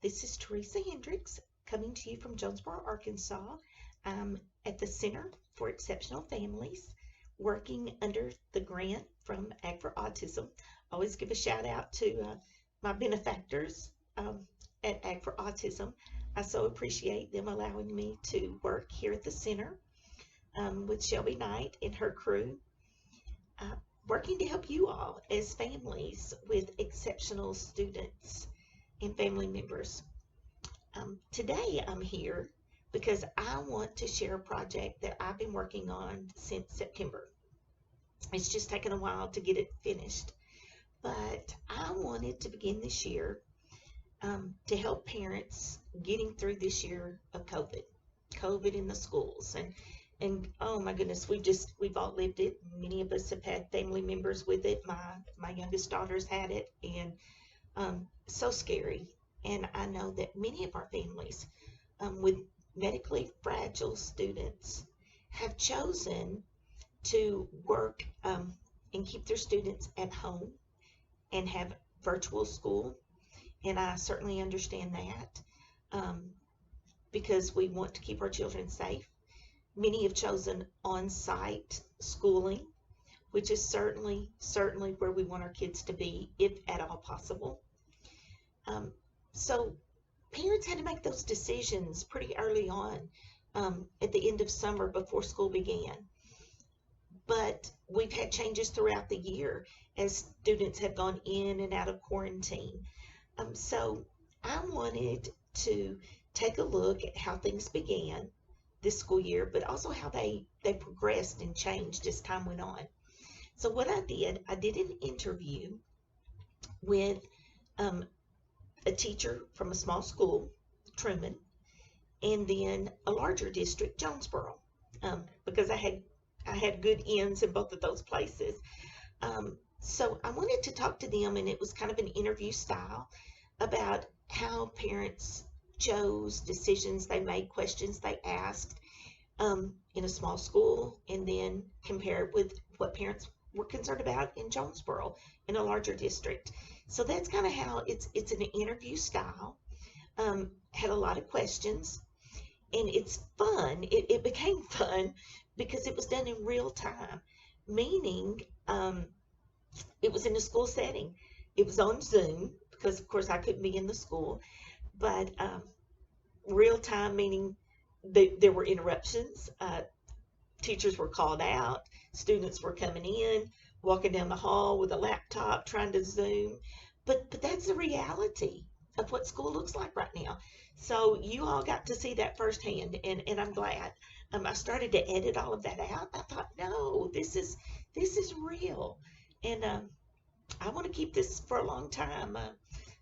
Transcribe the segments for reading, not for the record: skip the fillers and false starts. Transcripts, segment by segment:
This is Teresa Hendricks coming to you from Jonesboro, Arkansas. I'm at the Center for Exceptional Families, working under the grant from Ag for Autism. I always give a shout out to my benefactors at Ag for Autism. I so appreciate them allowing me to work here at the center with Shelby Knight and her crew, working to help you all as families with exceptional students and family members. Today I'm here because I want to share a project that I've been working on since September. It's just taken a while to get it finished, but I wanted to begin this year to help parents getting through this year of COVID in the schools. And oh my goodness, we've all lived it. Many of us have had family members with it. My youngest daughter's had it, and so scary. And I know that many of our families with medically fragile students have chosen to work and keep their students at home and have virtual school. And I certainly understand that because we want to keep our children safe. Many have chosen on-site schooling, which is certainly where we want our kids to be, if at all possible. So parents had to make those decisions pretty early on at the end of summer before school began. But we've had changes throughout the year as students have gone in and out of quarantine. So I wanted to take a look at how things began this school year, but also how they progressed and changed as time went on. So what I did an interview with a teacher from a small school, Trumann, and then a larger district, Jonesboro, because I had good ends in both of those places. So I wanted to talk to them, and it was kind of an interview style about how parents chose, decisions they made, questions they asked in a small school, and then compare it with what parents were concerned about in Jonesboro in a larger district. So that's kind of how it's an interview style. Had a lot of questions, and it's fun. It became fun because it was done in real time, meaning it was in a school setting. It was on Zoom because, of course, I couldn't be in the school, but real time meaning there were interruptions. Teachers were called out. Students were coming in, walking down the hall with a laptop, trying to Zoom. But that's the reality of what school looks like right now. So you all got to see that firsthand, and I'm glad. I started to edit all of that out. I thought, no, this is real, and I want to keep this for a long time.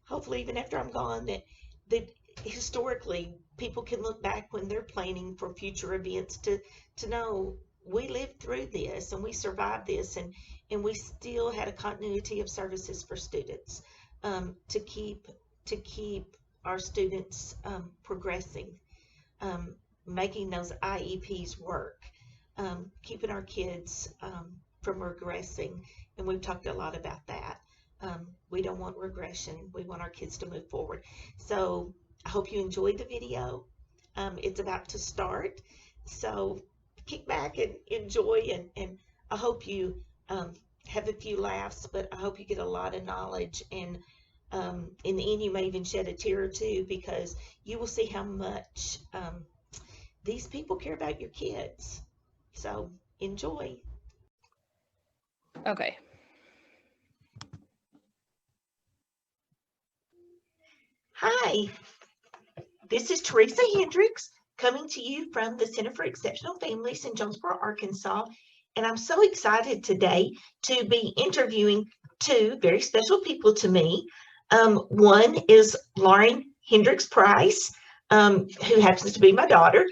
Hopefully, even after I'm gone, that historically people can look back when they're planning for future events to know we lived through this and we survived this, and we still had a continuity of services for students to keep our students progressing, making those IEPs work, keeping our kids from regressing. And we've talked a lot about that. We don't want regression. We want our kids to move forward. So I hope you enjoyed the video. It's about to start. So kick back and enjoy, and I hope you have a few laughs, but I hope you get a lot of knowledge, and in the end you may even shed a tear or two, because you will see how much these people care about your kids. So enjoy. Okay. Hi, this is Teresa Hendricks coming to you from the Center for Exceptional Families in Jonesboro, Arkansas. And I'm so excited today to be interviewing two very special people to me. One is Lauren Hendricks Price, who happens to be my daughter,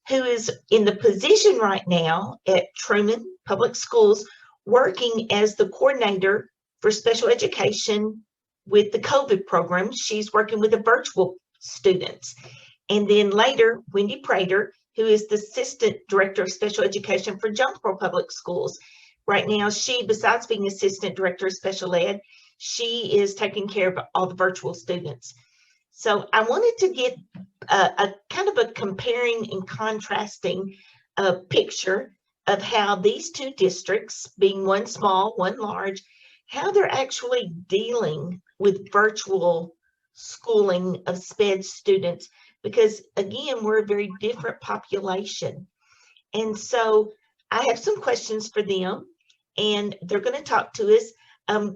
who is in the position right now at Trumann Public Schools, working as the coordinator for special education with the COVID program. She's working with the virtual students. And then later, Wendy Prater, who is the Assistant Director of Special Education for Jonesboro Public Schools. Right now, she, besides being Assistant Director of Special Ed, she is taking care of all the virtual students. So I wanted to get a kind of a comparing and contrasting picture of how these two districts, being one small, one large, how they're actually dealing with virtual schooling of SPED students, because again, we're a very different population. And so I have some questions for them, and they're going to talk to us.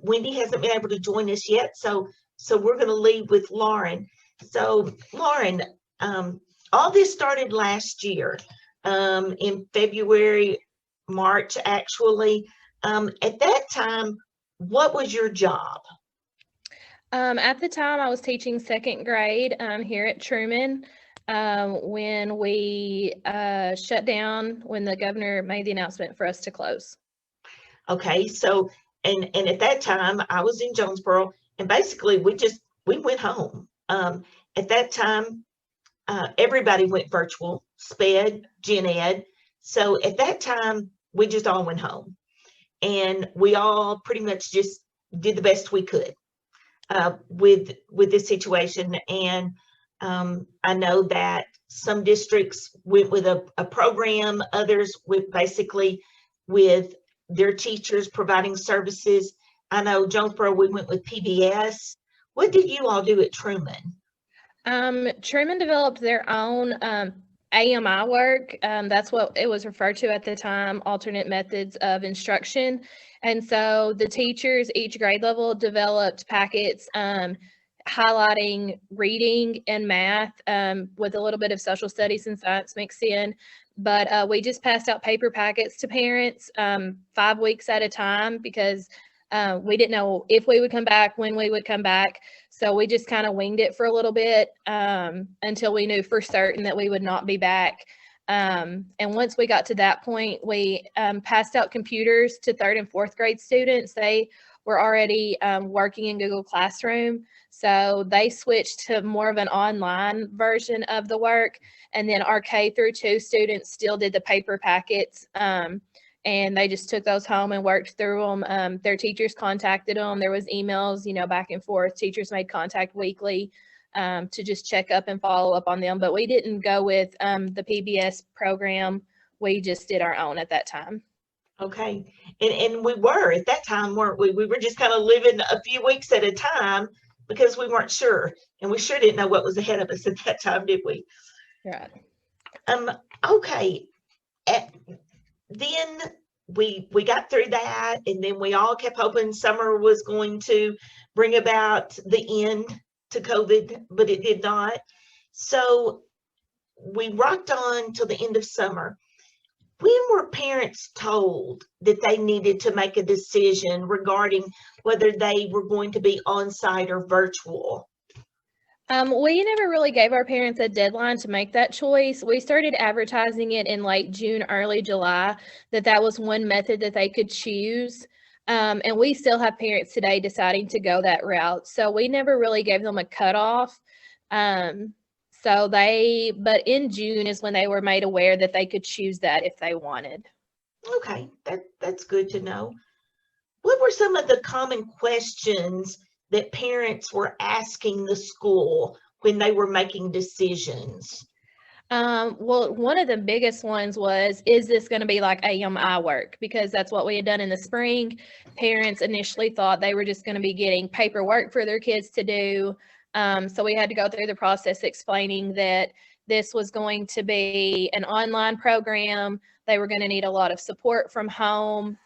Wendy hasn't been able to join us yet, so we're going to lead with Lauren. So Lauren, all this started last year in February, March, actually. At that time, what was your job? At the time, I was teaching second grade here at Trumann when we shut down, when the governor made the announcement for us to close. Okay, so, and at that time, I was in Jonesboro, and basically we went home. At that time, everybody went virtual, SPED, Gen Ed. So at that time, we just all went home, and we all pretty much just did the best we could with this situation. And I know that some districts went with a program, others with basically with their teachers providing services. I know Jonesboro, we went with PBS. What did you all do at Trumann? Trumann developed their own AMI work. That's what it was referred to at the time, alternate methods of instruction. And so the teachers, each grade level, developed packets highlighting reading and math with a little bit of social studies and science mixed in. But we just passed out paper packets to parents 5 weeks at a time because we didn't know if we would come back, when we would come back. So we just kind of winged it for a little bit until we knew for certain that we would not be back. And once we got to that point, we passed out computers to 3rd and 4th grade students. They were already working in Google Classroom. So they switched to more of an online version of the work. And then our K through 2 students still did the paper packets. And they just took those home and worked through them. Their teachers contacted them. There was emails, back and forth. Teachers made contact weekly to just check up and follow up on them. But we didn't go with the PBS program. We just did our own at that time. Okay. And we were at that time, weren't we? We were just kind of living a few weeks at a time because we weren't sure. And we sure didn't know what was ahead of us at that time, did we? Right. Okay. Then we got through that, and then we all kept hoping summer was going to bring about the end to COVID, but it did not. So we rocked on till the end of summer. When were parents told that they needed to make a decision regarding whether they were going to be on-site or virtual? We never really gave our parents a deadline to make that choice. We started advertising it in late June, early July, that was one method that they could choose. And we still have parents today deciding to go that route. So we never really gave them a cutoff. But in June is when they were made aware that they could choose that if they wanted. Okay, that's good to know. What were some of the common questions that parents were asking the school when they were making decisions? Well, one of the biggest ones was, is this going to be like AMI work? Because that's what we had done in the spring. Parents initially thought they were just going to be getting paperwork for their kids to do. So we had to go through the process explaining that this was going to be an online program. They were going to need a lot of support from home.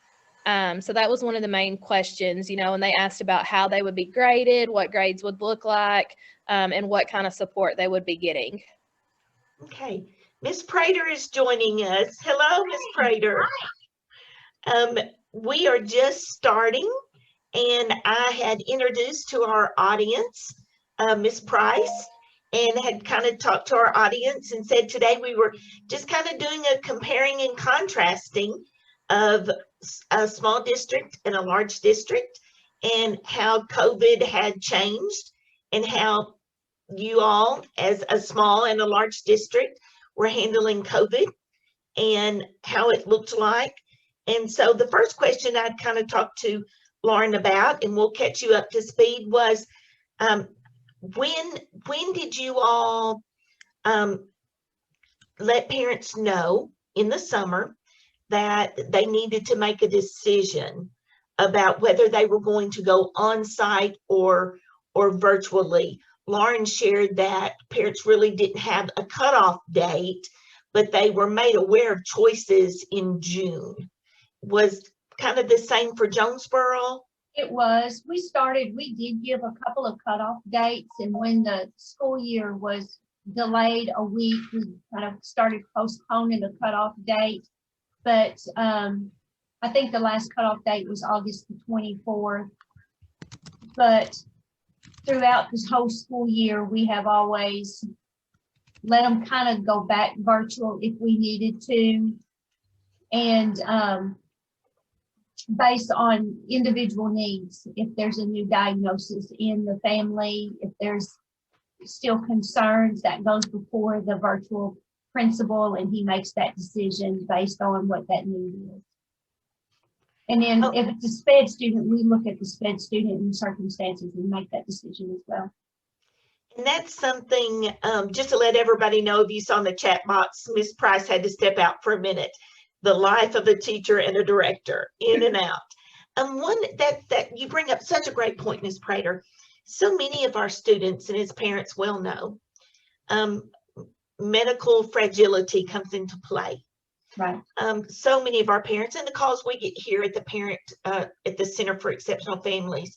So that was one of the main questions, and they asked about how they would be graded, what grades would look like, and what kind of support they would be getting. Okay, Miss Prater is joining us. Hello, Miss Prater. We are just starting, and I had introduced to our audience Miss Price, and had kind of talked to our audience and said today we were just kind of doing a comparing and contrasting of a small district and a large district, and how COVID had changed, and how you all, as a small and a large district, were handling COVID and how it looked like. And so the first question I'd kind of talked to Lauren about, and we'll catch you up to speed, was when did you all let parents know in the summer that they needed to make a decision about whether they were going to go on site or virtually? Lauren shared that parents really didn't have a cutoff date, but they were made aware of choices in June. Was kind of the same for Jonesboro? It was. We did give a couple of cutoff dates, and when the school year was delayed a week, we kind of started postponing the cutoff date. But I think the last cutoff date was August the 24th. But throughout this whole school year, we have always let them kind of go back virtual if we needed to. And based on individual needs, if there's a new diagnosis in the family, if there's still concerns, that goes before the virtual principal, and he makes that decision based on what that need is. And then if it's a SPED student, we look at the SPED student and circumstances and make that decision as well. And that's something, just to let everybody know, if you saw in the chat box, Ms. Price had to step out for a minute. The life of a teacher and a director, in and out. One that you bring up such a great point, Ms. Prater. So many of our students, and as parents well know, medical fragility comes into play. Right. So many of our parents, and the calls we get here at the Center for Exceptional Families,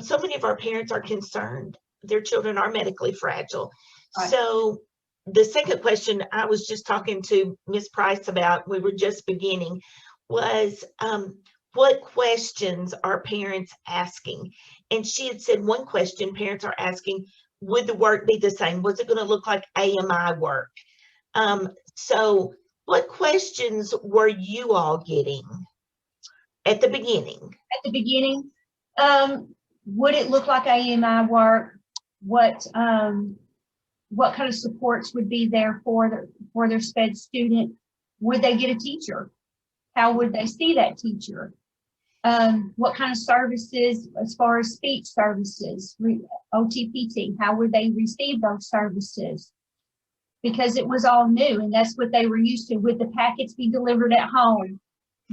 so many of our parents are concerned their children are medically fragile. Right. So the second question I was just talking to Ms. Price about, we were just beginning, was what questions are parents asking? And she had said one question parents are asking, would the work be the same? Was it going to look like AMI work? So what questions were you all getting at the beginning? At the beginning, would it look like AMI work? What kind of supports would be there for their SPED student? Would they get a teacher? How would they see that teacher? What kind of services, as far as speech services, OTPT, how would they receive those services? Because it was all new, and that's what they were used to. Would the packets be delivered at home?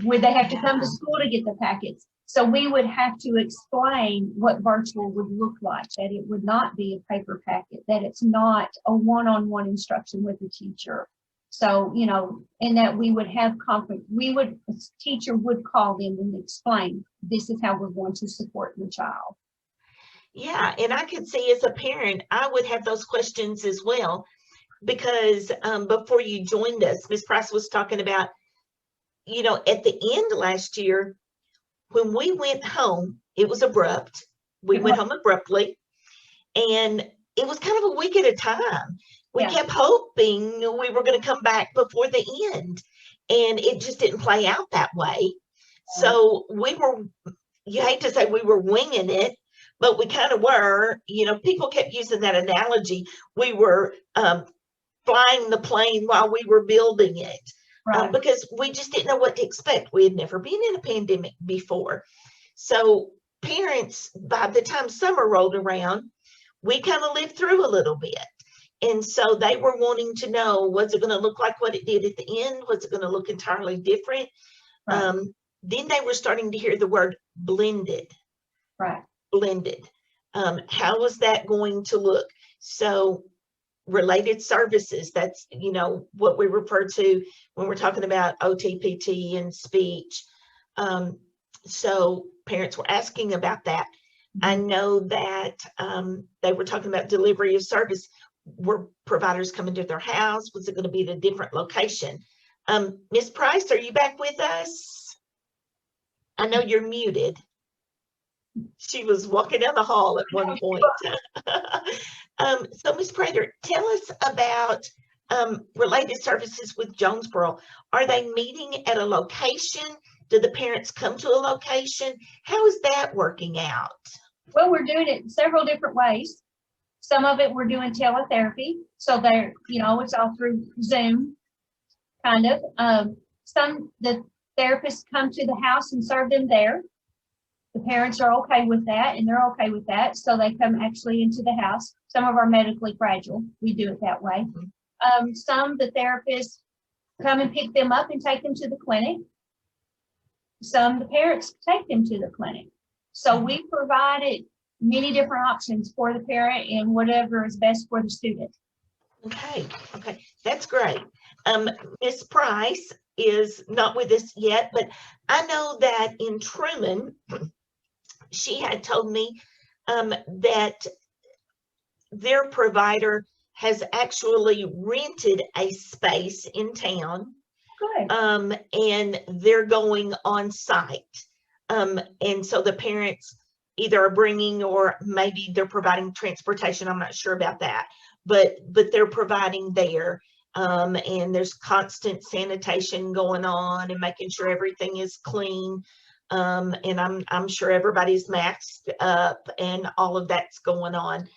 Would they have to come to school to get the packets? So we would have to explain what virtual would look like, that it would not be a paper packet, that it's not a one-on-one instruction with the teacher. So, you know, and that we would have conflict. A teacher would call them and explain, this is how we're going to support your child. Yeah, and I could see as a parent, I would have those questions as well, because before you joined us, Ms. Price was talking about, you know, at the end last year, when we went home, it was abrupt. We went home abruptly, and it was kind of a week at a time. We kept hoping we were going to come back before the end, and it just didn't play out that way. So we were, you hate to say we were winging it, but we kind of were. You know, people kept using that analogy. We were flying the plane while we were building it. Right. Because we just didn't know what to expect. We had never been in a pandemic before. So parents, by the time summer rolled around, we kind of lived through a little bit. And so they were wanting to know, was it going to look like what it did at the end? Was it going to look entirely different? Right. Then they were starting to hear the word blended. Right. Blended. How was that going to look? So related services, that's, you know, what we refer to when we're talking about OTPT and speech. So parents were asking about that. I know that they were talking about delivery of service. Were providers coming to their house? Was it going to be at a different location? Ms. Price, are you back with us? I know you're muted. She was walking down the hall at one point. So Ms. Prater, tell us about related services with Jonesboro. Are they meeting at a location? Do the parents come to a location? How is that working out? Well, we're doing it several different ways. Some of it we're doing teletherapy. So they're, you know, it's all through Zoom, kind of. The therapists come to the house and serve them there. The parents are okay with that, and they're okay with that, so they come actually into the house. Some of our medically fragile, we do it that way. Some, the therapists come and pick them up and take them to the clinic. Some, the parents take them to the clinic. So we provided many different options for the parent and whatever is best for the student. Okay, that's great. Miss Price is not with us yet, but I know that in Trumann, she had told me that their provider has actually rented a space in town. Good. And they're going on site. And so the parents either are bringing, or maybe they're providing transportation. I'm not sure about that, but they're providing there. And there's constant sanitation going on and making sure everything is clean. And I'm sure everybody's masked up and all of that's going on.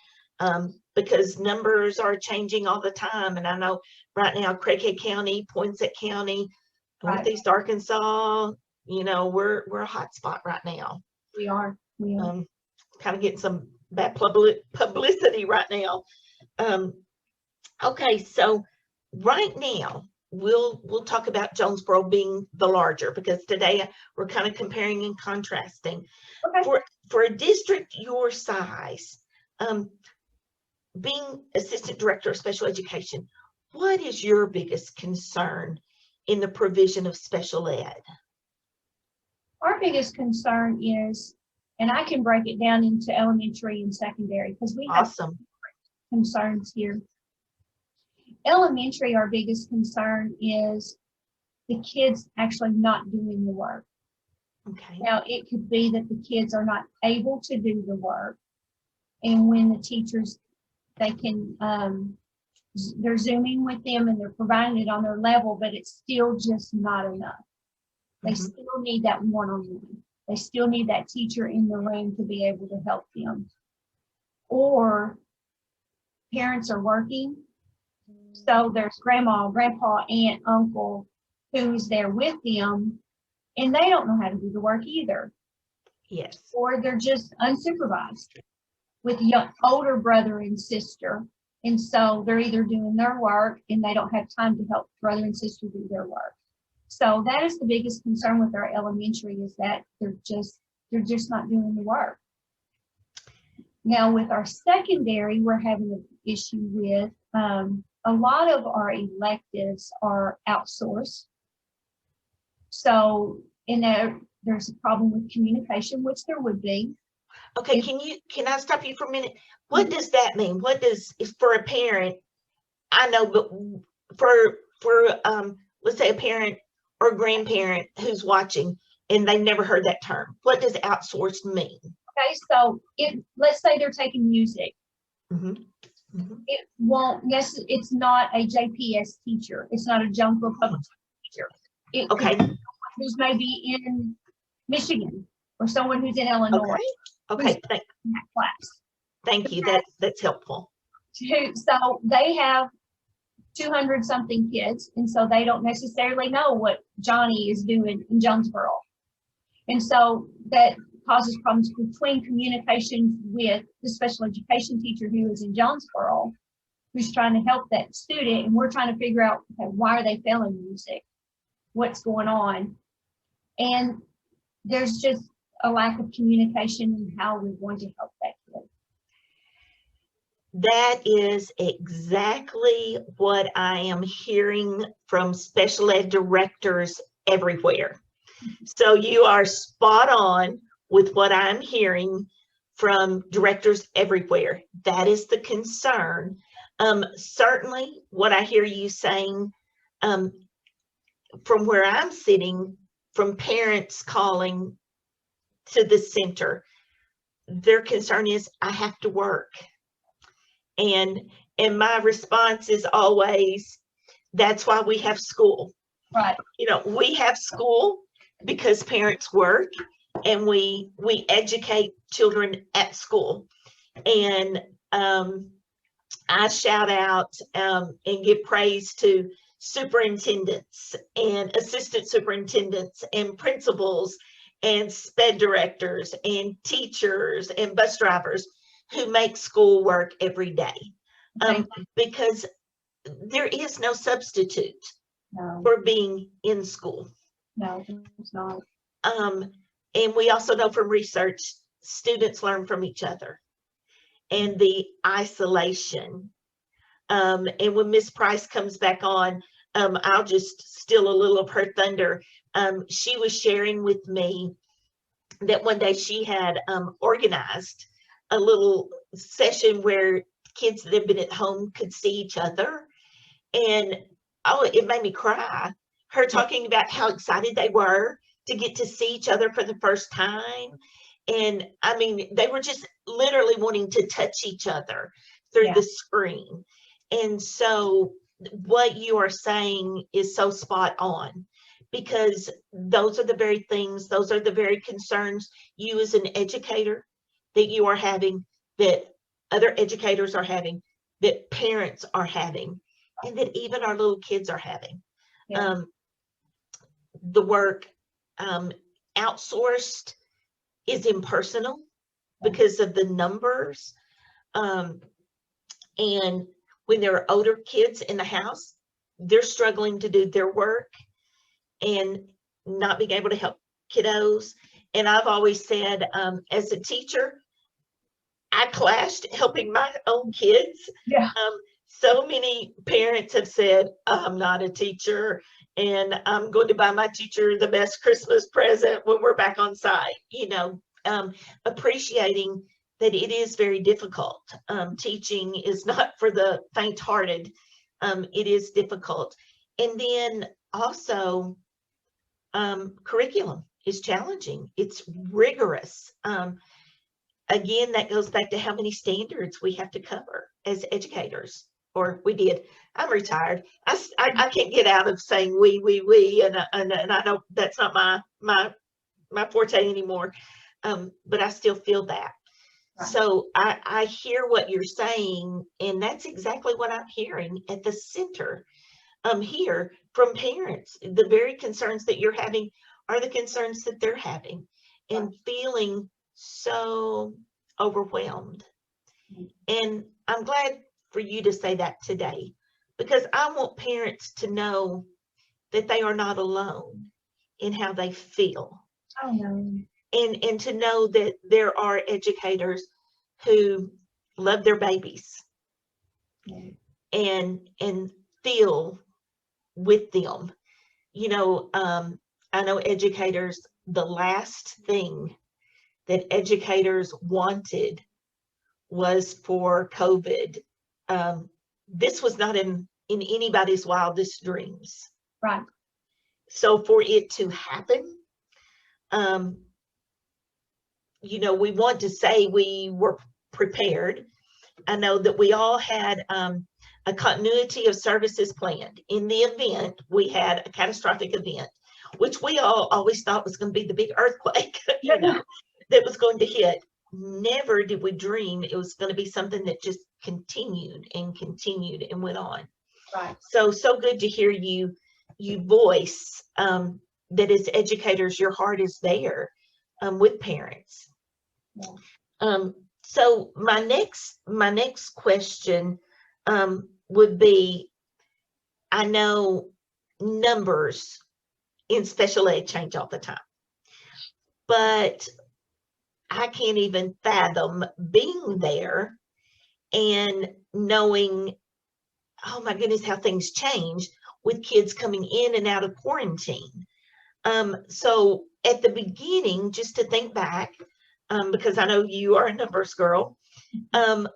Because numbers are changing all the time. And I know right now, Craighead County, Poinsett County, Northeast Arkansas, you know, we're a hot spot right now. We are. Kind of getting some bad publicity right now. Okay, so right now we'll talk about Jonesboro being the larger, because today we're kind of comparing and contrasting. Okay. For a district your size, being assistant director of special education, what is your biggest concern in the provision of special ed? Our biggest concern is, and I can break it down into elementary and secondary because we have concerns here. Elementary, our biggest concern is the kids actually not doing the work. Okay. Now, it could be that the kids are not able to do the work, and when the teachers, they can, they're Zooming with them and they're providing it on their level, but it's still just not enough. They still need that one-on-one. They still need that teacher in the room to be able to help them. Or parents are working, so there's grandma, grandpa, aunt, uncle who's there with them, and they don't know how to do the work either. Yes. Or they're just unsupervised with older brother and sister. And so they're either doing their work and they don't have time to help brother and sister do their work. So that is the biggest concern with our elementary, is that they're just not doing the work. Now with our secondary, we're having an issue with a lot of our electives are outsourced. So there's a problem with communication, which there would be. Okay, can I stop you for a minute? What does that mean? What does, for a parent, I know, but for let's say a parent or grandparent who's watching and they never heard that term, what does outsource mean? Okay, so let's say they're taking music. It won't necessarily, it's not a JPS teacher. It's not a Jonesboro Public teacher. Okay. Who's maybe in Michigan or someone who's in Illinois. Okay. In that class. Thank you. That's helpful. So they have 200 something kids, and so they don't necessarily know what Johnny is doing in Jonesboro. And so that causes problems between communication with the special education teacher who is in Jonesboro, who's trying to help that student, and we're trying to figure out, okay, why are they failing music? What's going on? And there's just a lack of communication in how we're going to help that kid. That is exactly what I am hearing from special ed directors everywhere. So you are spot on with what I'm hearing from directors everywhere. That is the concern. Certainly what I hear you saying, from where I'm sitting, from parents calling to the center, their concern is, I have to work. And my response is always, that's why we have school. Right. You know, we have school because parents work, and we educate children at school. And I shout out and give praise to superintendents and assistant superintendents and principals and sped directors and teachers and bus drivers who make school work every day. Because there is no substitute for being in school. No, it's not. And we also know from research, students learn from each other, and the isolation. And when Miss Price comes back on, I'll just steal a little of her thunder. She was sharing with me that one day she had organized a little session where kids that have been at home could see each other. And oh, it made me cry. Her talking about how excited they were to get to see each other for the first time. And I mean, they were just literally wanting to touch each other through the screen. And so what you are saying is so spot on, because those are the very things, those are the very concerns you as an educator that you are having, that other educators are having, that parents are having, and that even our little kids are having. The work outsourced is impersonal because of the numbers. And when there are older kids in the house, they're struggling to do their work and not being able to help kiddos. And I've always said, as a teacher, I clashed helping my own kids. So many parents have said, I'm not a teacher, and I'm going to buy my teacher the best Christmas present when we're back on site, you know, appreciating that it is very difficult. Teaching is not for the faint-hearted. It is difficult. And then also, curriculum is challenging. It's rigorous. Again, that goes back to how many standards we have to cover as educators, or we did. I'm retired. I can't get out of saying we, and I know that's not my forte anymore. But I still feel that. So I hear what you're saying, and that's exactly what I'm hearing at the center here from parents. The very concerns that you're having are the concerns that they're having, and feeling so overwhelmed. And I'm glad for you to say that today, because I want parents to know that they are not alone in how they feel. Oh, no. And to know that there are educators who love their babies and feel with them. You know, I know educators, the last thing that educators wanted was for COVID. This was not in anybody's wildest dreams. Right. So for it to happen, you know, we want to say we were prepared. I know that we all had a continuity of services planned. In the event, we had a catastrophic event, which we all always thought was going to be the big earthquake, you know, that was going to hit. Never did we dream it was going to be something that just continued and went on. Right. So good to hear you voice that as educators, your heart is there with parents. So my next question would be, I know numbers in special ed change all the time, but I can't even fathom being there and knowing, oh my goodness, how things change with kids coming in and out of quarantine. So at the beginning, just to think back, because I know you are a numbers girl, at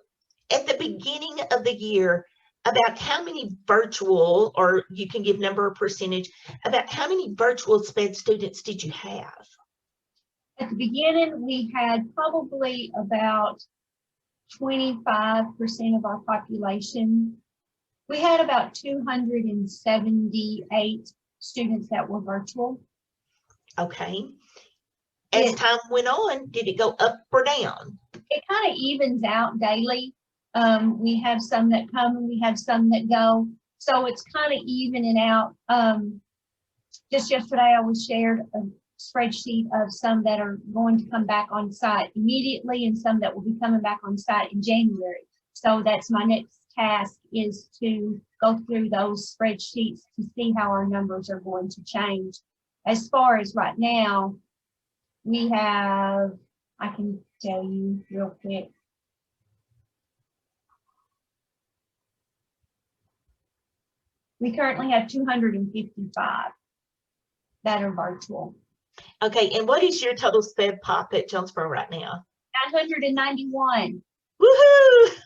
the beginning of the year, about how many virtual, or you can give number or percentage, about how many virtual SPED students did you have? At the beginning, we had probably about 25% of our population. We had about 278 students that were virtual. Okay. As time went on, did it go up or down? It kind of evens out daily. We have some that come and we have some that go. So it's kind of evening out. Just yesterday, I was shared spreadsheet of some that are going to come back on site immediately and some that will be coming back on site in January. So that's my next task, is to go through those spreadsheets to see how our numbers are going to change. As far as right now, we have, I can tell you real quick. We currently have 255 that are virtual. Okay, and what is your total sped pop at Jonesboro right now? 991. Woohoo!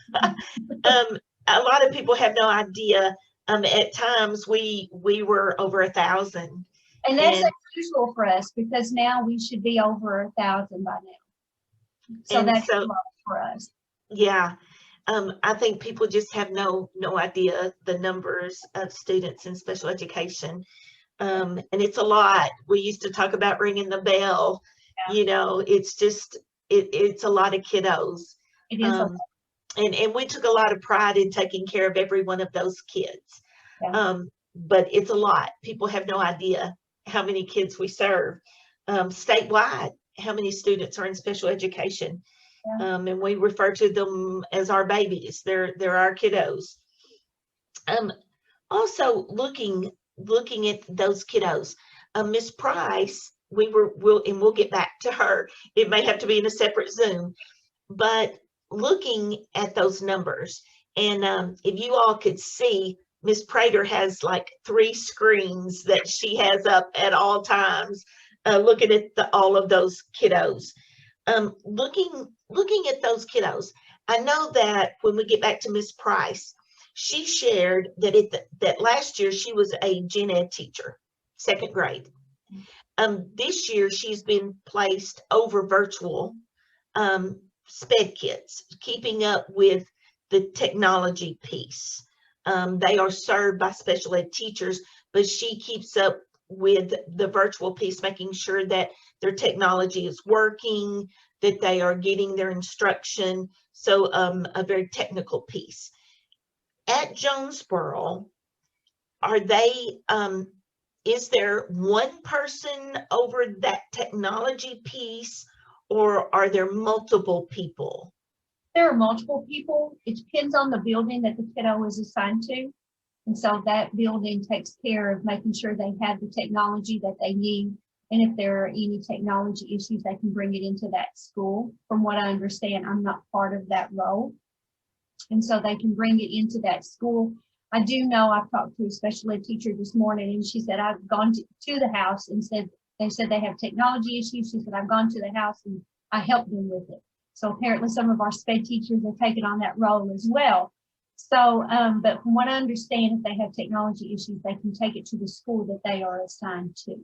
A lot of people have no idea. At times we were over 1,000. And that's unusual for us, because now we should be over 1,000 by now. So that's low for us. Yeah. I think people just have no idea the numbers of students in special education. And it's a lot. We used to talk about ringing the bell. Yeah. You know, it's just, it's a lot of kiddos. It is a lot. And we took a lot of pride in taking care of every one of those kids. Yeah. But it's a lot. People have no idea how many kids we serve. Statewide, how many students are in special education. Yeah. And we refer to them as our babies. They're our kiddos. Also looking at those kiddos, Miss Price, we'll get back to her. It may have to be in a separate Zoom, but looking at those numbers, and if you all could see, Miss Prater has like 3 screens that she has up at all times, looking at all of those kiddos. Looking at those kiddos, I know that when we get back to Miss Price, she shared that that last year she was a gen ed teacher, 2nd grade. This year she's been placed over virtual sped kids, keeping up with the technology piece. They are served by special ed teachers, but she keeps up with the virtual piece, making sure that their technology is working, that they are getting their instruction. So a very technical piece. At Jonesboro, are they, is there one person over that technology piece, or are there multiple people? There are multiple people. It depends on the building that the kiddo is assigned to. And so that building takes care of making sure they have the technology that they need. And if there are any technology issues, they can bring it into that school. From what I understand, I'm not part of that role. And so they can bring it into that school. I do know I've talked to a special ed teacher this morning, and she said, I've gone to the house and they said they have technology issues. She said, I've gone to the house and I helped them with it. So apparently some of our sped teachers are taking on that role as well. So, but from what I understand, if they have technology issues, they can take it to the school that they are assigned to.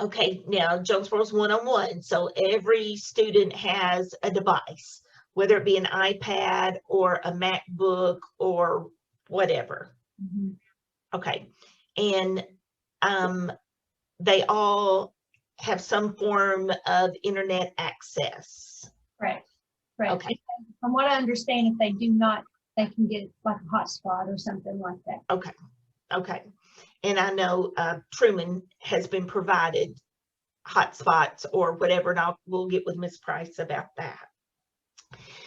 Okay, now Jonesboro's 1-on-1, so every student has a device, whether it be an iPad or a MacBook or whatever. Mm-hmm. Okay, and they all have some form of internet access. Correct. Right. Okay. From what I understand, if they do not, they can get like a hotspot or something like that. Okay. Okay. And I know Trumann has been provided hotspots or whatever, and we'll get with Ms. Price about that.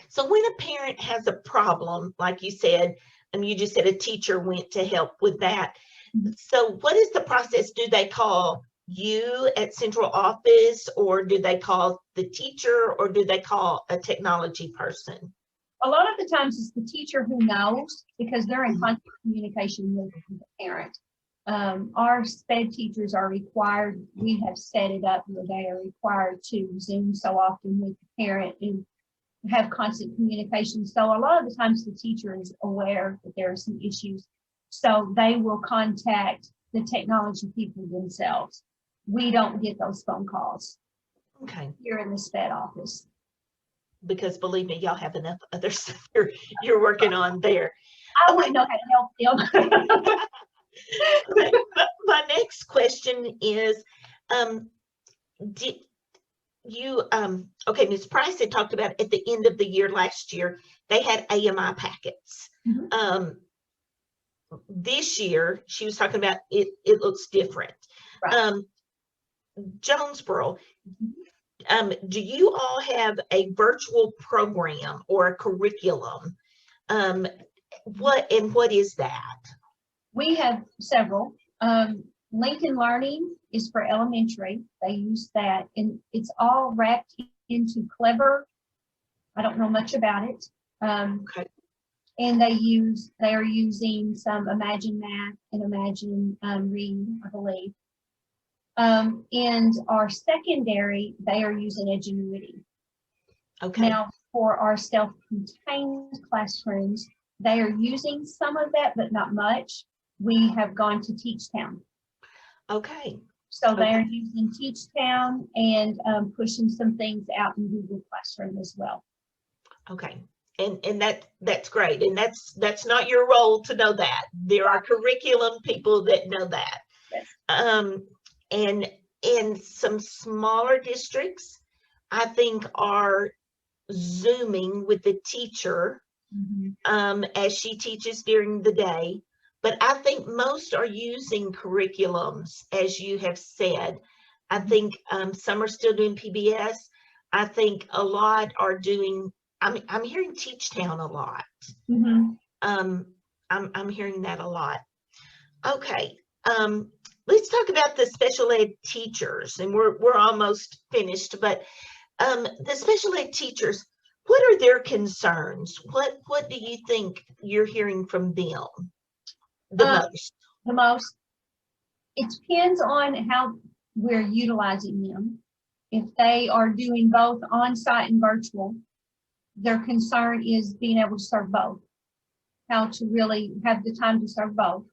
So when a parent has a problem, like you said, and you just said a teacher went to help with that. Mm-hmm. So what is the process? Do they call you at central office, or do they call the teacher, or do they call a technology person? A lot of the times it's the teacher who knows, because they're in constant communication with the parent. Our SPED teachers are required, we have set it up where they are required to Zoom so often with the parent and have constant communication. So a lot of the times the teacher is aware that there are some issues. So they will contact the technology people themselves. We don't get those phone calls. Okay. Here in the SPED office. Because believe me, y'all have enough other stuff you're working on there. I wouldn't know how to help them. Okay. My next question is, did you, okay, Ms. Price had talked about at the end of the year last year, they had AMI packets. Mm-hmm. This year, she was talking about it looks different. Right. Jonesboro, do you all have a virtual program or a curriculum? What is that? We have several. Lincoln Learning is for elementary. They use that, and it's all wrapped into Clever. I don't know much about it. Okay. And they are using some Imagine Math and Imagine Read, I believe. And our secondary, they are using Edgenuity. Okay. Now, for our self-contained classrooms, they are using some of that, but not much. We have gone to Teachtown. Okay. So they're using Teachtown and pushing some things out in Google Classroom as well. Okay. And that's great. And that's not your role to know that. There are curriculum people that know that. Yes. And in some smaller districts, I think are Zooming with the teacher as she teaches during the day. But I think most are using curriculums, as you have said. I think some are still doing PBS. I think a lot are doing, I'm hearing Teachtown a lot. I'm hearing that a lot. Okay. Let's talk about the special ed teachers, and we're almost finished, but the special ed teachers, what are their concerns? What do you think you're hearing from them the most? The most, it depends on how we're utilizing them. If they are doing both on-site and virtual, their concern is being able to serve both, how to really have the time to serve both.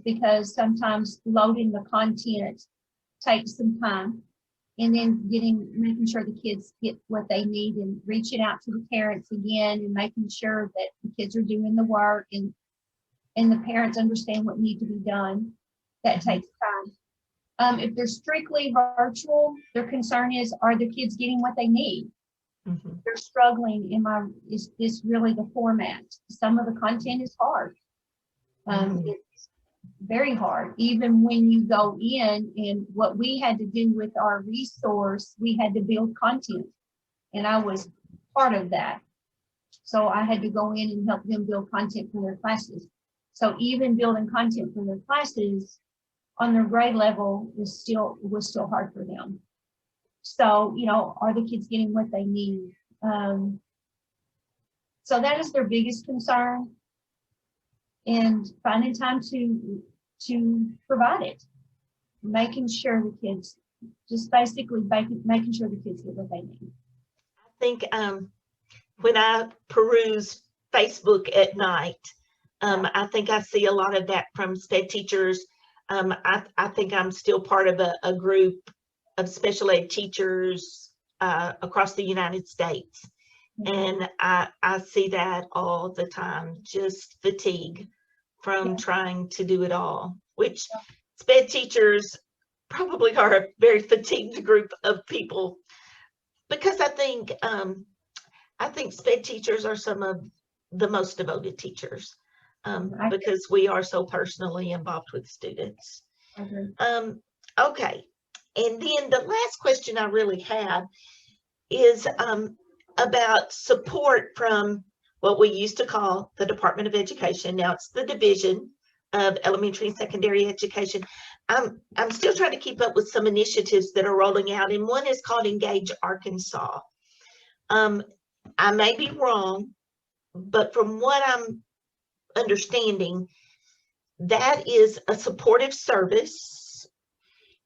Because sometimes loading the content takes some time, and then making sure the kids get what they need and reaching out to the parents again and making sure that the kids are doing the work and the parents understand what needs to be done. That takes time. If they're strictly virtual, their concern is, are the kids getting what they need? They're struggling. Is this really the format? Some of the content is hard. It's very hard. Even when you go in, and what we had to do with our resource, we had to build content, and I was part of that. So I had to go in and help them build content for their classes. So even building content for their classes on their grade level was still hard for them. So, are the kids getting what they need? So that is their biggest concern, and finding time to provide it, making sure the kids, just basically making sure the kids get what they need. I think when I peruse Facebook at night, I think I see a lot of that from SPED teachers. I think I'm still part of a group of special ed teachers across the United States. And I see that all the time, just fatigue from trying to do it all, which SPED teachers probably are a very fatigued group of people, because I think SPED teachers are some of the most devoted teachers, because we are so personally involved with students. Okay. And then the last question I really have is about support from what we used to call the Department of Education. Now it's the Division of Elementary and Secondary Education. I'm still trying to keep up with some initiatives that are rolling out, and one is called Engage Arkansas. I may be wrong, but from what I'm understanding, that is a supportive service.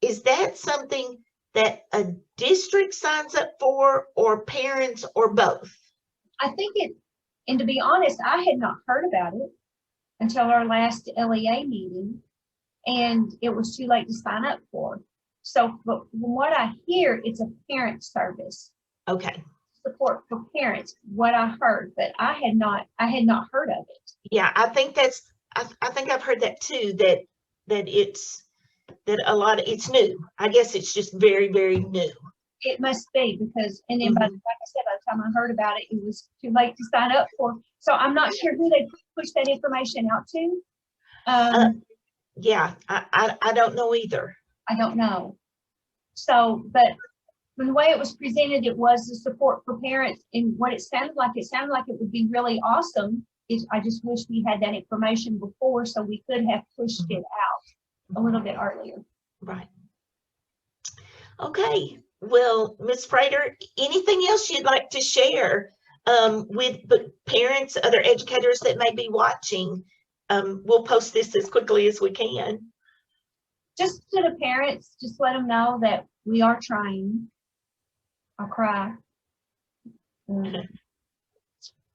Is that something that a district signs up for, or parents, or both? I think it, and to be honest, I had not heard about it until our last LEA meeting, and it was too late to sign up for. So, but from what I hear, it's a parent service. Okay. Support for parents, what I heard, but I had not heard of it. Yeah, I think I've heard that too, that a lot of it's new. I guess it's just very, very new. It must be, because, and then like I said, by the time I heard about it, it was too late to sign up for. So I'm not sure who they push that information out to. Yeah, I don't know either. I don't know. So, but from the way it was presented, it was the support for parents, and what it sounded like it would be really awesome. I just wish we had that information before so we could have pushed it out a little bit earlier. Right. Okay. Well, Ms. Prater, anything else you'd like to share with parents, other educators that may be watching? We'll post this as quickly as we can. Just to the parents, just let them know that we are trying. I'll cry.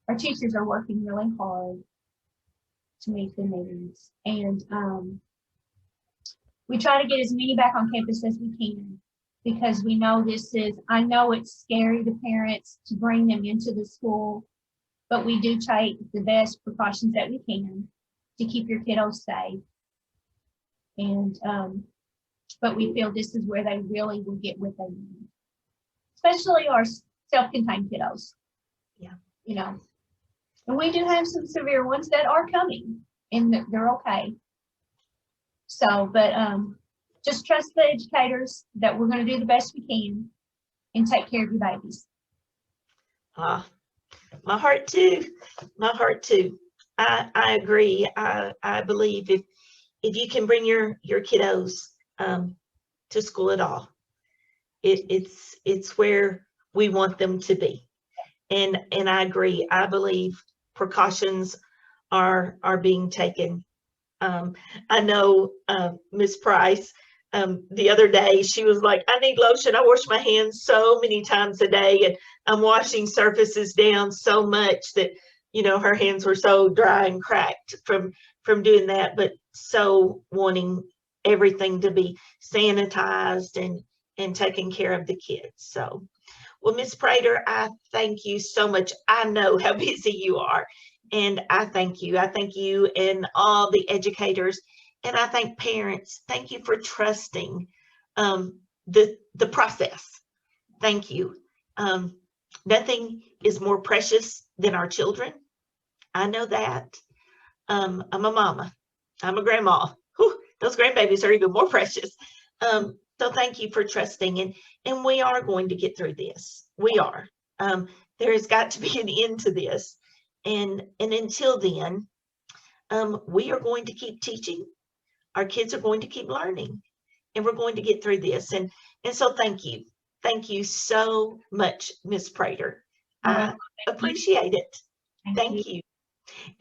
Our teachers are working really hard to meet the needs, and we try to get as many back on campus as we can, because we know I know it's scary to parents to bring them into the school, but we do take the best precautions that we can to keep your kiddos safe. And but we feel this is where they really will get what they need, especially our self-contained kiddos. Yeah. You know, and we do have some severe ones that are coming, and they're okay. So, but just trust the educators that we're going to do the best we can and take care of your babies. My heart too. My heart too. I agree. I believe if you can bring your kiddos to school at all, it's where we want them to be. And I agree. I believe precautions are being taken. I know Ms. Price, the other day, she was like, I need lotion. I wash my hands so many times a day, and I'm washing surfaces down so much that, you know, her hands were so dry and cracked from doing that, but so wanting everything to be sanitized and taking care of the kids. So, well, Ms. Prater, I thank you so much. I know how busy you are, and I thank you. I thank you and all the educators, and I thank parents. Thank you for trusting the process. Thank you. Nothing is more precious than our children. I know that. I'm a mama. I'm a grandma. Whew, those grandbabies are even more precious. So thank you for trusting, and we are going to get through this. We are. There has got to be an end to this, and until then, we are going to keep teaching. Our kids are going to keep learning, and we're going to get through this. And so thank you so much, Ms. Prater. I appreciate it. Thank you.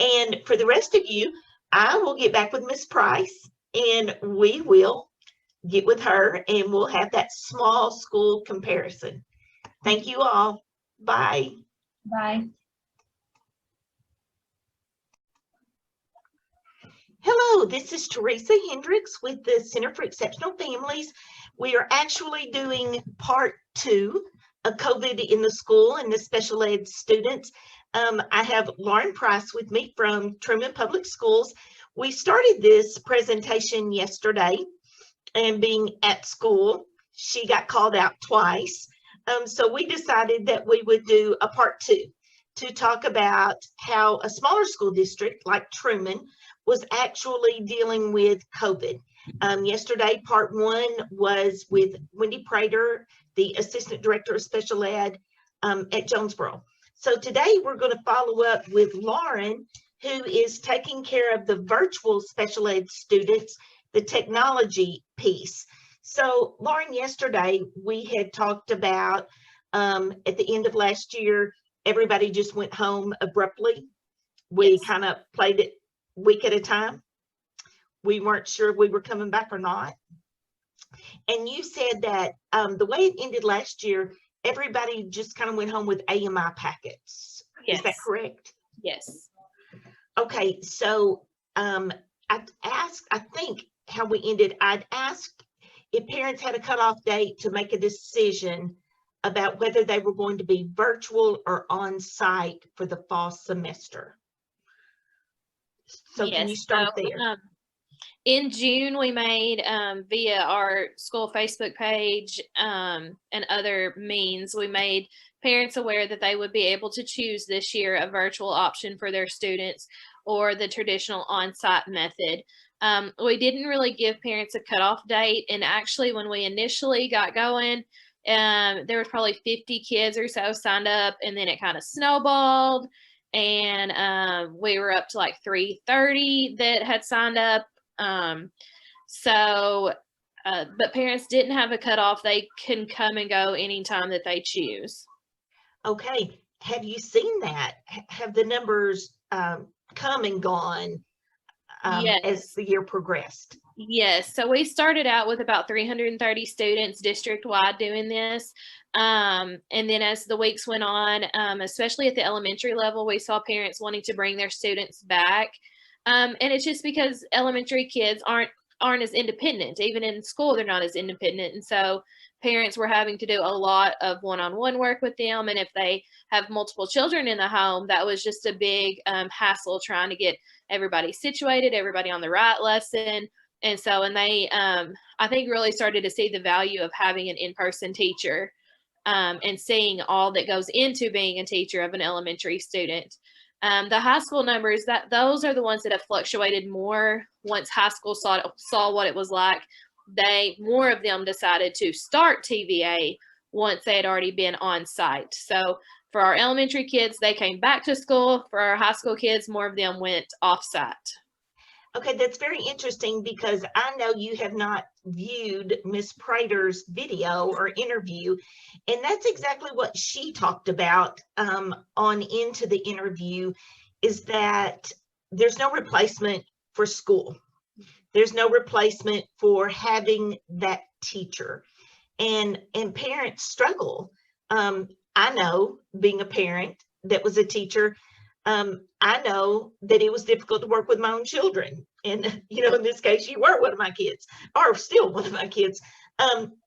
And for the rest of you, I will get back with Ms. Price, and we will get with her, and we'll have that small school comparison. Thank you all. Bye. Bye. Hello, this is Teresa Hendricks with the Center for Exceptional Families. We are actually doing part 2 of COVID in the school and the special ed students. I have Lauren Price with me from Trumann Public Schools. We started this presentation yesterday, and being at school, she got called out twice. So we decided that we would do a part 2 to talk about how a smaller school district like Trumann was actually dealing with COVID. Yesterday, part 1 was with Wendy Prater, the Assistant Director of Special Ed at Jonesboro. So today we're going to follow up with Lauren, who is taking care of the virtual special ed students, the technology piece. So Lauren, yesterday we had talked about at the end of last year, everybody just went home abruptly. We kind of played it week at a time. We weren't sure if we were coming back or not. And you said that the way it ended last year, everybody just kind of went home with AMI packets. Yes. Is that correct? Yes. Okay, so I think how we ended, I'd asked if parents had a cutoff date to make a decision about whether they were going to be virtual or on site for the fall semester. So yes, can you start there? In June, we made via our school Facebook page and other means, we made parents aware that they would be able to choose this year a virtual option for their students or the traditional on-site method. We didn't really give parents a cutoff date. And actually, when we initially got going, there was probably 50 kids or so signed up, and then it kind of snowballed. And we were up to like 330 that had signed up. But parents didn't have a cutoff. They can come and go anytime that they choose. Okay. Have you seen that? Have the numbers come and gone Yes. as the year progressed? Yes. So we started out with about 330 students district-wide doing this. And then as the weeks went on, especially at the elementary level, we saw parents wanting to bring their students back. And it's just because elementary kids aren't as independent. Even in school, they're not as independent. And so parents were having to do a lot of one-on-one work with them. And if they have multiple children in the home, that was just a big hassle trying to get everybody situated, everybody on the right lesson. And they, I think, really started to see the value of having an in-person teacher and seeing all that goes into being a teacher of an elementary student. The high school numbers, those are the ones that have fluctuated more. Once high school saw what it was like, more of them decided to start TVA once they had already been on site. So for our elementary kids, they came back to school. For our high school kids, more of them went off site. Okay, that's very interesting because I know you have not viewed Miss Prater's video or interview, and that's exactly what she talked about on into the interview, is that there's no replacement for school. There's no replacement for having that teacher, and parents struggle. I know, being a parent that was a teacher, I know that it was difficult to work with my own children. And, in this case, you were one of my kids, or still one of my kids.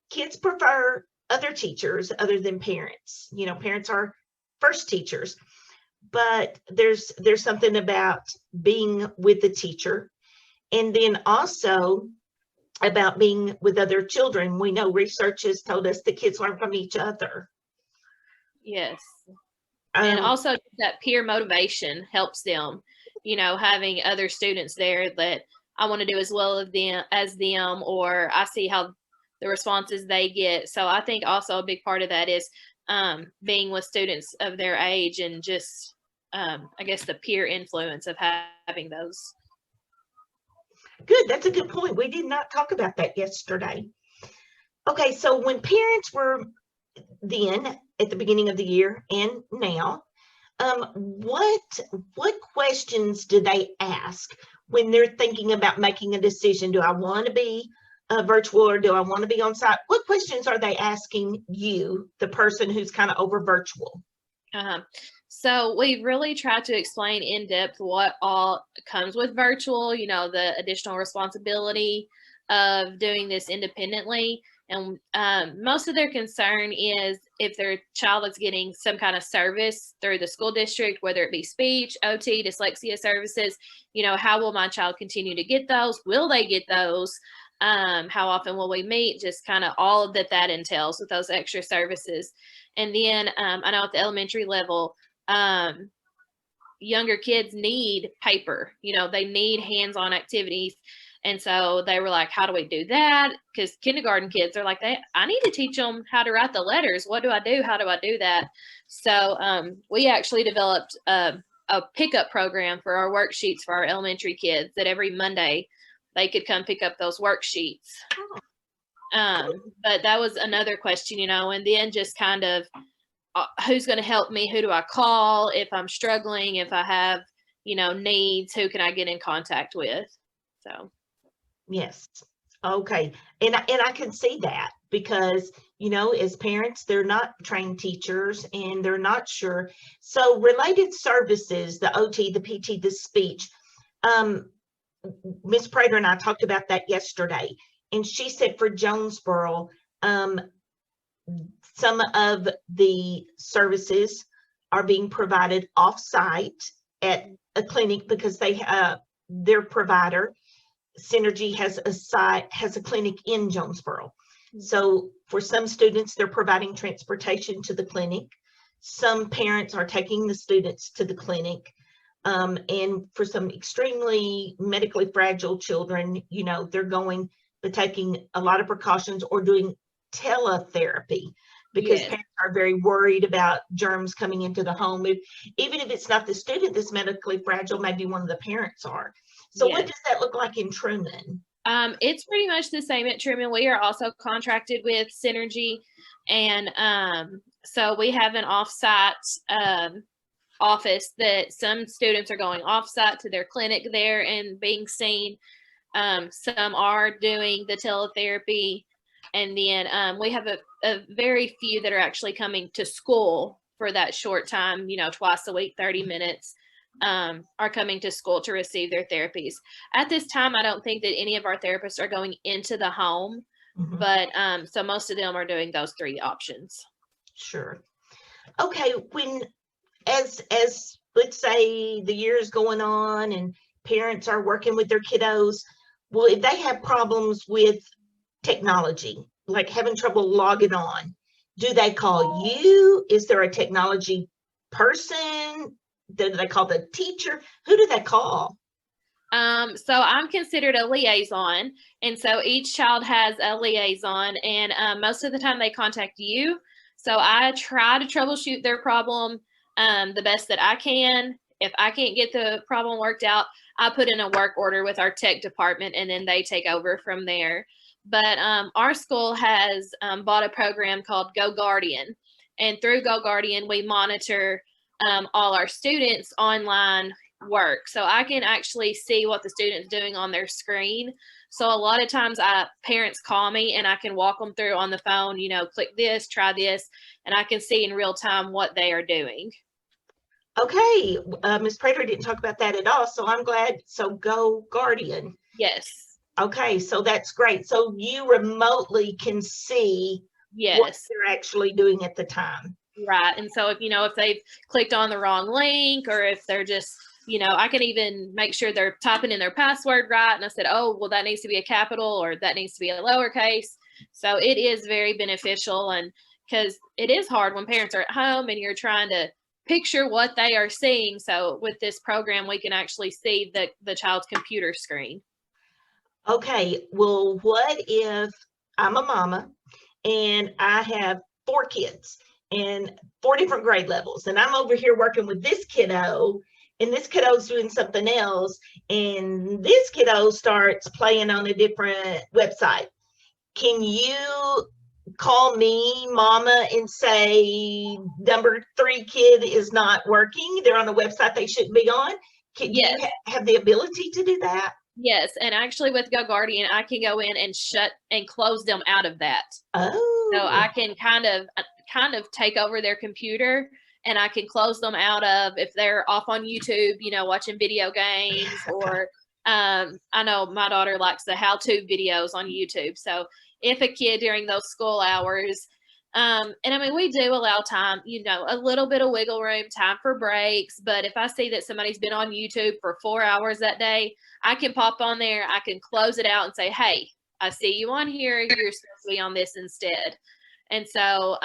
Kids prefer other teachers other than parents. Parents are first teachers. But there's something about being with the teacher. And then also about being with other children. We know research has told us that kids learn from each other. Yes. And also that peer motivation helps them, having other students there that I want to do as well as them, or I see how the responses they get. So I think also a big part of that is being with students of their age and just, I guess, the peer influence of having those. Good. That's a good point. We did not talk about that yesterday. Okay. So when parents were then at the beginning of the year and now, what questions do they ask when they're thinking about making a decision? Do I want to be virtual or do I want to be on site? What questions are they asking you, the person who's kind of over virtual? So we really try to explain in depth what all comes with virtual, the additional responsibility of doing this independently. And most of their concern is if their child is getting some kind of service through the school district, whether it be speech, OT, dyslexia services, how will my child continue to get those? Will they get those? How often will we meet? Just kind of all of that entails with those extra services. And then I know at the elementary level, younger kids need paper, they need hands-on activities. And so they were like, how do we do that? Because kindergarten kids are like, I need to teach them how to write the letters. What do I do? How do I do that? So we actually developed a pickup program for our worksheets for our elementary kids, that every Monday they could come pick up those worksheets. But that was another question, and then just kind of who's going to help me? Who do I call if I'm struggling? If I have, needs, who can I get in contact with? So. Yes. Okay. And I can see that because, as parents, they're not trained teachers and they're not sure. So related services, the OT, the PT, the speech, Ms. Prater and I talked about that yesterday. And she said for Jonesboro, some of the services are being provided off-site at a clinic because their provider, Synergy, has a clinic in Jonesboro. So for some students, they're providing transportation to the clinic. Some parents are taking the students to the clinic. And for some extremely medically fragile children, they're taking a lot of precautions or doing teletherapy because Yes. parents are very worried about germs coming into the home. Even if it's not the student that's medically fragile, maybe one of the parents are. So what Yes. does that look like in Trumann? It's pretty much the same at Trumann. We are also contracted with Synergy, and so we have an offsite office that some students are going offsite to their clinic there and being seen. Some are doing the teletherapy, and then we have a very few that are actually coming to school for that short time, twice a week, 30 minutes, are coming to school to receive their therapies. At this time, I don't think that any of our therapists are going into the home, but so most of them are doing those 3 options. Sure. Okay, as let's say the year is going on and parents are working with their kiddos, well, if they have problems with technology, like having trouble logging on, do they call you? Is there a technology person? Do they call the teacher? Who do they call? So I'm considered a liaison, and so each child has a liaison, and most of the time they contact you. So I try to troubleshoot their problem the best that I can. If I can't get the problem worked out, I put in a work order with our tech department, and then they take over from there. But our school has bought a program called Go Guardian, and through Go Guardian, we monitor all our students' online work. So I can actually see what the student's doing on their screen. So a lot of times parents call me and I can walk them through on the phone, click this, try this, and I can see in real time what they are doing. Okay, Ms. Prater didn't talk about that at all, so I'm glad. So Go Guardian. Yes. Okay, so that's great. So you remotely can see what they're actually doing at the time. Right. And so if they've clicked on the wrong link, or if they're just, I can even make sure they're typing in their password right. And I said, oh, well, that needs to be a capital or that needs to be a lowercase. So it is very beneficial. And because it is hard when parents are at home and you're trying to picture what they are seeing. So with this program, we can actually see the child's computer screen. Okay, well, what if I'm a mama and I have 4 kids and 4 different grade levels, and I'm over here working with this kiddo, and this kiddo's doing something else, and this kiddo starts playing on a different website? Can you call me, mama, and say number 3 kid is not working? They're on a website they shouldn't be on. Can you have the ability to do that? Yes, and actually with Go Guardian, I can go in and shut and close them out of that. Oh. So I can kind of take over their computer, and I can close them out of if they're off on YouTube, watching video games, or I know my daughter likes the how-to videos on YouTube. So if a kid during those school hours, and I mean, we do allow time, a little bit of wiggle room, time for breaks. But if I see that somebody's been on YouTube for 4 hours that day, I can pop on there, I can close it out and say, hey, I see you on here, you're supposed to be on this instead. And so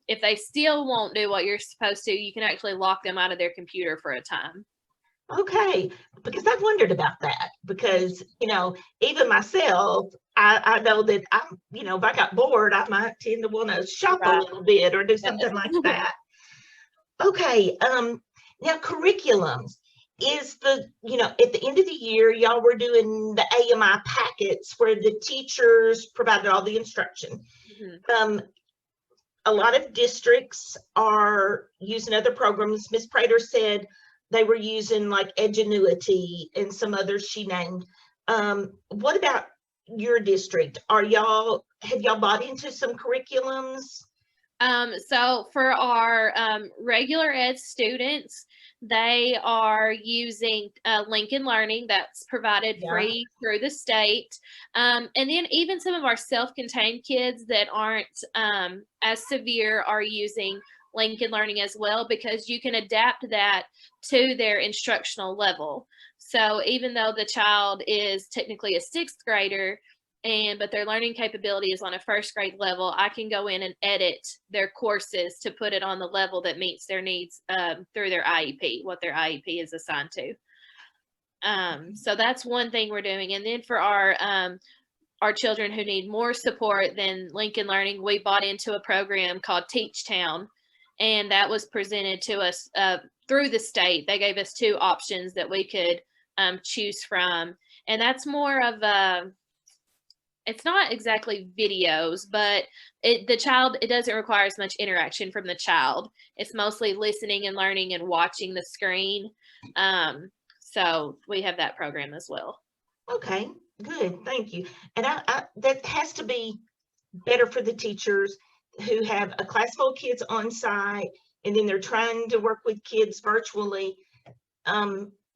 if they still won't do what you're supposed to, you can actually lock them out of their computer for a time. Okay, because I've wondered about that, because, even myself, I know that I'm, if I got bored, I might tend to want to shop a little bit or do something like that. Okay, now curriculums. Is at the end of the year, y'all were doing the AMI packets where the teachers provided all the instruction. A lot of districts are using other programs. Ms. Prater said they were using like Edgenuity and some others she named. What about your district? Have y'all bought into some curriculums? So for our regular ed students, they are using Lincoln Learning that's provided free through the state. And then even some of our self-contained kids that aren't as severe are using Lincoln Learning as well, because you can adapt that to their instructional level. So even though the child is technically a 6th grader, but their learning capability is on a first grade level, I can go in and edit their courses to put it on the level that meets their needs through their IEP, what their IEP is assigned to. So that's one thing we're doing. And then for our children who need more support than Lincoln Learning, we bought into a program called Teach Town, and that was presented to us through the state. They gave us 2 options that we could choose from, and that's more of a, it's not exactly videos, but it doesn't require as much interaction from the child. It's mostly listening and learning and watching the screen. So we have that program as well. Okay, good, thank you. And I that has to be better for the teachers who have a class full of kids on site, and then they're trying to work with kids virtually.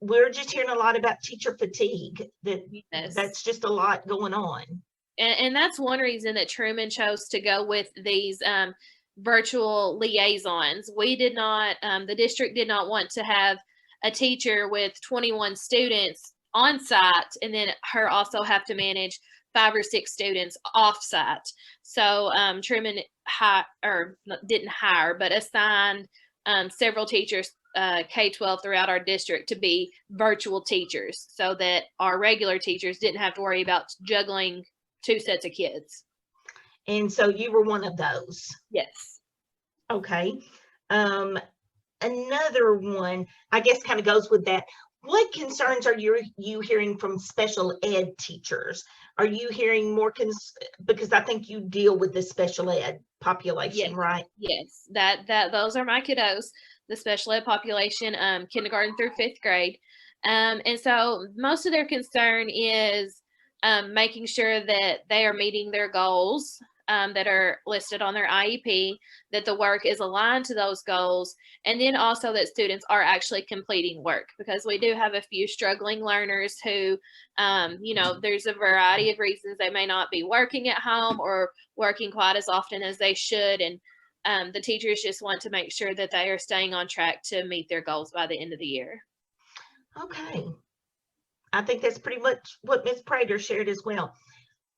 We're just hearing a lot about teacher fatigue. That's just a lot going on. And that's one reason that Truman chose to go with these virtual liaisons. We did not, the district did not want to have a teacher with 21 students on site and then her also have to manage 5 or 6 students off site. So Truman didn't hire, but assigned several teachers K-12 throughout our district to be virtual teachers so that our regular teachers didn't have to worry about juggling 2 sets of kids. And so you were one of those? Yes. Okay. Another one, I guess, kind of goes with that. What concerns are you hearing from special ed teachers? Are you hearing more because I think you deal with the special ed population, yes. Right? Yes, those are my kiddos, the special ed population, kindergarten through 5th grade. And so most of their concern is making sure that they are meeting their goals that are listed on their IEP, that the work is aligned to those goals, and then also that students are actually completing work, because we do have a few struggling learners who, there's a variety of reasons they may not be working at home or working quite as often as they should, and the teachers just want to make sure that they are staying on track to meet their goals by the end of the year. Okay. I think that's pretty much what Ms. Prater shared as well.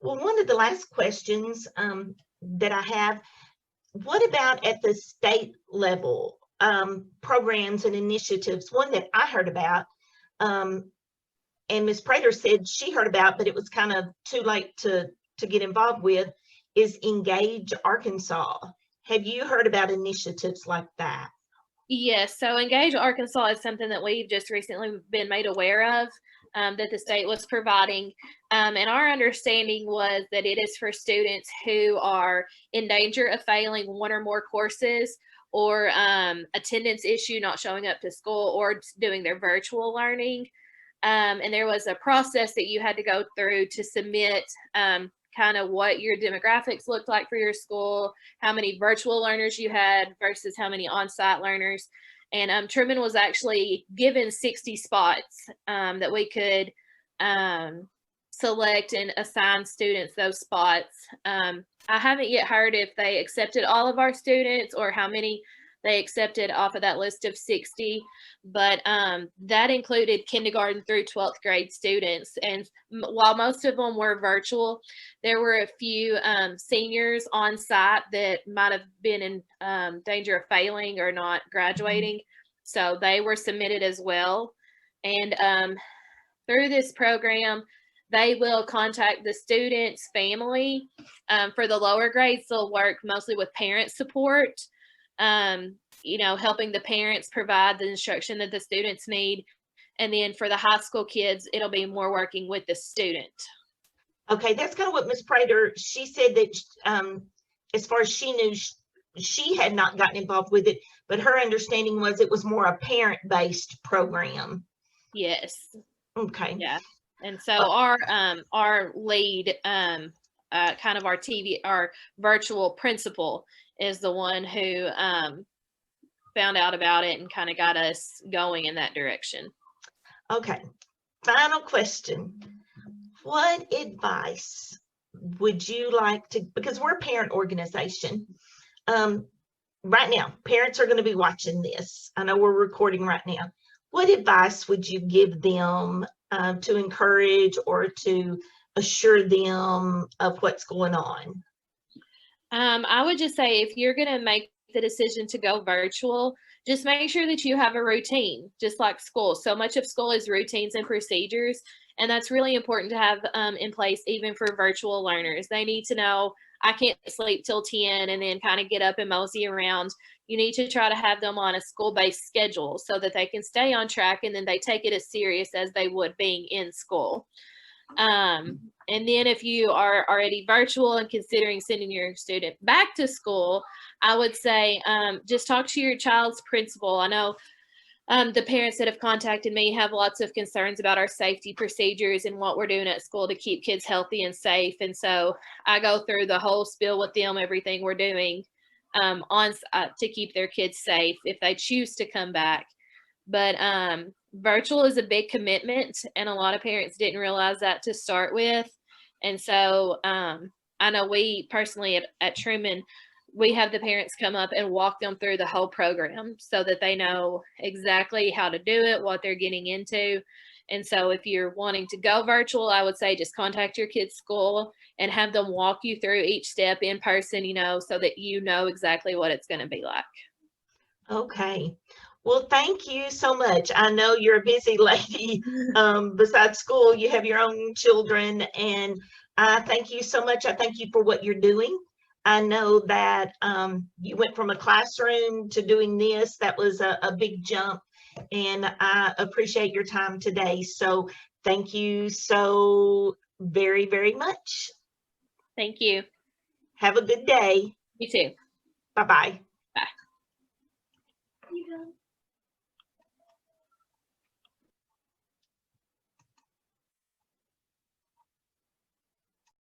Well, one of the last questions that I have, what about at the state level programs and initiatives? One that I heard about, and Ms. Prater said she heard about, but it was kind of too late to get involved with, is Engage Arkansas. Have you heard about initiatives like that? Yes, so Engage Arkansas is something that we've just recently been made aware of, that the state was providing. And our understanding was that it is for students who are in danger of failing 1 or more courses, or attendance issue, not showing up to school, or doing their virtual learning. And there was a process that you had to go through to submit kind of what your demographics looked like for your school, how many virtual learners you had versus how many on-site learners. And Truman was actually given 60 spots that we could select and assign students those spots. I haven't yet heard if they accepted all of our students or how many they accepted off of that list of 60, but that included kindergarten through 12th grade students. And while most of them were virtual, there were a few seniors on site that might have been in danger of failing or not graduating. So they were submitted as well. And through this program, they will contact the student's family. For the lower grades, they'll work mostly with parent support. Helping the parents provide the instruction that the students need. And then for the high school kids, it'll be more working with the student. Okay, that's kind of what Ms. Prater, she said that as far as she knew, she had not gotten involved with it, but her understanding was it was more a parent-based program. Yes. Okay. Yeah. And so our lead, kind of our virtual principal is the one who found out about it and kind of got us going in that direction. Okay. Final question. What advice would you like to, because we're a parent organization, right now, parents are going to be watching this. I know we're recording right now. What advice would you give them to encourage or to assure them of what's going on? I would just say if you're going to make the decision to go virtual, just make sure that you have a routine, just like school. So much of school is routines and procedures, and that's really important to have in place even for virtual learners. They need to know, I can't sleep till 10 and then kind of get up and mosey around. You need to try to have them on a school-based schedule so that they can stay on track and then they take it as serious as they would being in school. And then if you are already virtual and considering sending your student back to school, I would say just talk to your child's principal. I know the parents that have contacted me have lots of concerns about our safety procedures and what we're doing at school to keep kids healthy and safe. And so I go through the whole spiel with them, everything we're doing to keep their kids safe if they choose to come back. But virtual is a big commitment, and a lot of parents didn't realize that to start with. And so I know we personally at Trumann, we have the parents come up and walk them through the whole program so that they know exactly how to do it, what they're getting into. And so if you're wanting to go virtual, I would say just contact your kid's school and have them walk you through each step in person, so that you know exactly what it's going to be like. Okay. Well, thank you so much. I know you're a busy lady. Besides school, you have your own children, and I thank you so much. I thank you for what you're doing. I know that you went from a classroom to doing this. That was a big jump, and I appreciate your time today. So thank you so very, very much. Thank you. Have a good day. You too. Bye-bye. Bye.